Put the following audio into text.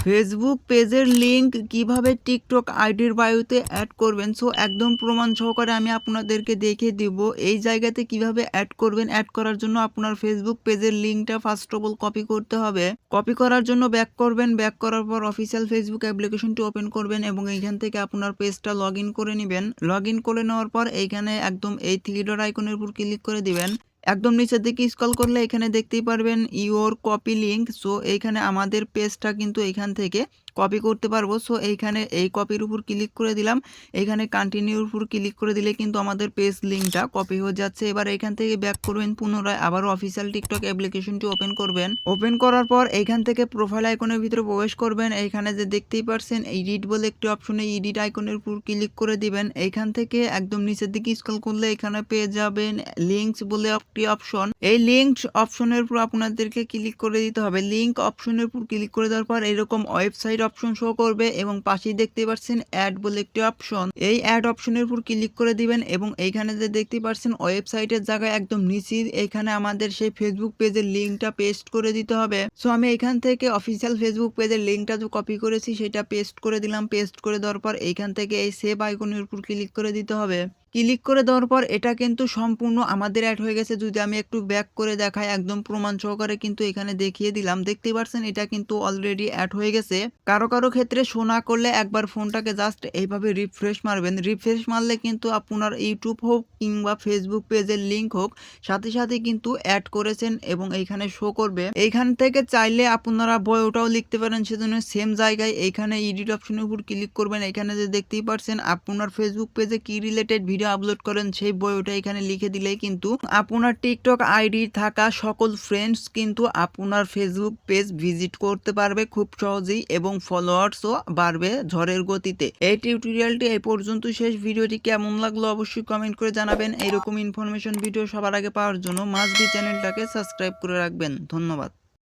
Facebook পেজের link কিভাবে TikTok আইডির বায়োতে অ্যাড করবেন। সো একদম প্রমাণ সহকারে আমি আপনাদেরকে দেখিয়ে দিব এই জায়গাতে কিভাবে অ্যাড করবেন। অ্যাড করার জন্য আপনার ফেসবুক পেজের লিংকটা ফার্স্ট অফ অল কপি করতে হবে। কপি করার জন্য ব্যাক করবেন, ব্যাক করার পর অফিসিয়াল ফেসবুক অ্যাপ্লিকেশনটি ওপেন করবেন এবং এইখান থেকে আপনার পেজটা লগ ইন করে নেবেন। লগ ইন করে নেওয়ার পর এইখানে একদম এই থ্রি ডট আইকনের উপর ক্লিক করে দিবেন। একদম নিচের দিকে স্ক্রল করলে এখানে দেখতেই পারবেন ইওর কপি লিঙ্ক। সো এইখানে আমাদের পেজটা কিন্তু এইখান থেকে কপি করতে পারবো। সো এইখানে এই কপির উপর ক্লিক করে দিলাম। এখানে কন্টিনিউর উপর ক্লিক করে দিলে কিন্তু আমাদের পেজ লিঙ্কটা কপি হয়ে যাচ্ছে। এবার এখান থেকে ব্যাক করবেন, পুনরায় আবারও অফিসিয়াল টিকটক অ্যাপ্লিকেশনটি ওপেন করবেন। ওপেন করার পর এইখান থেকে প্রোফাইল আইকনের ভিতরে প্রবেশ করবেন। এইখানে যে দেখতেই পারছেন এডিট বলে একটি অপশনে এডিট আইকনের উপর ক্লিক করে দিবেন। এইখান থেকে একদম নিচের দিকে স্ক্রল করলে এখানে পেয়ে যাবেন লিঙ্কস বলে একটি অপশন। এই লিঙ্কস অপশনের উপর আপনাদেরকে ক্লিক করে দিতে হবে। লিঙ্ক অপশনের উপর ক্লিক করে দেওয়ার পর এরকম ওয়েবসাইট অপশন শো করবে এবং পাশেই দেখতে পাচ্ছেন অ্যাড বলে একটি অপশন। এই অ্যাড অপশনের উপর ক্লিক করে দিবেন এবং এইখানে যে দেখতে পাচ্ছেন ওয়েবসাইটের জায়গায় একদম নিচে এখানে আমাদের সেই ফেসবুক পেজের লিঙ্কটা পেস্ট করে দিতে হবে। সো আমি এখান থেকে অফিসিয়াল ফেসবুক পেজের লিঙ্কটা যে কপি করেছি সেটা পেস্ট করে দিলাম। পেস্ট করে দেওয়ার পর এইখান থেকে এই সেভ আইকনের উপর ক্লিক করে দিতে হবে। ক্লিক করে দেওয়ার পর এটা কিন্তু সম্পূর্ণ আমাদের অ্যাড হয়ে গেছে। যদি আমি একটু ব্যাক করে দেখাই একদম প্রমাণ সহকারে কিন্তু এখানে দেখিয়ে দিলাম। দেখতে পাচ্ছেন এটা কিন্তু অলরেডি অ্যাড হয়ে গেছে। কারো কারো ক্ষেত্রে শো না করলে একবার ফোনটাকে জাস্ট এইভাবে রিফ্রেশ মারবেন। রিফ্রেশ মারলে কিন্তু আপনার ইউটিউব হোক কিংবা ফেসবুক পেজের লিঙ্ক হোক সাথে সাথে কিন্তু অ্যাড করেছেন এবং এইখানে শো করবে। এইখান থেকে চাইলে আপনারা বইটাও লিখতে পারেন, সেজন্য সেম জায়গায় এইখানে এডিট অপশনের উপর ক্লিক করবেন। এখানে যে দেখতেই পাচ্ছেন আপনার ফেসবুক পেজে কি রিলেটেড ভিডিও আপলোড করেন সেই বইটা এখানে লিখে দিলেই কিন্তু আপনার টিকটক আইডি থাকা সকল ফ্রেন্ডস কিন্তু আপনার ফেসবুক পেজ ভিজিট করতে পারবে খুব সহজেই এবং ফলোয়ার্সও বাড়বে ঝড়ের গতিতে। এই টিউটোরিয়ালটি এই পর্যন্ত শেষ। ভিডিওটি কেমন লাগলো অবশ্যই কমেন্ট করে জানাবেন। এইরকম ইনফরমেশন ভিডিও সবার আগে পাওয়ার জন্য মাস্ট বি চ্যানেলটাকে সাবস্ক্রাইব করে রাখবেন। ধন্যবাদ।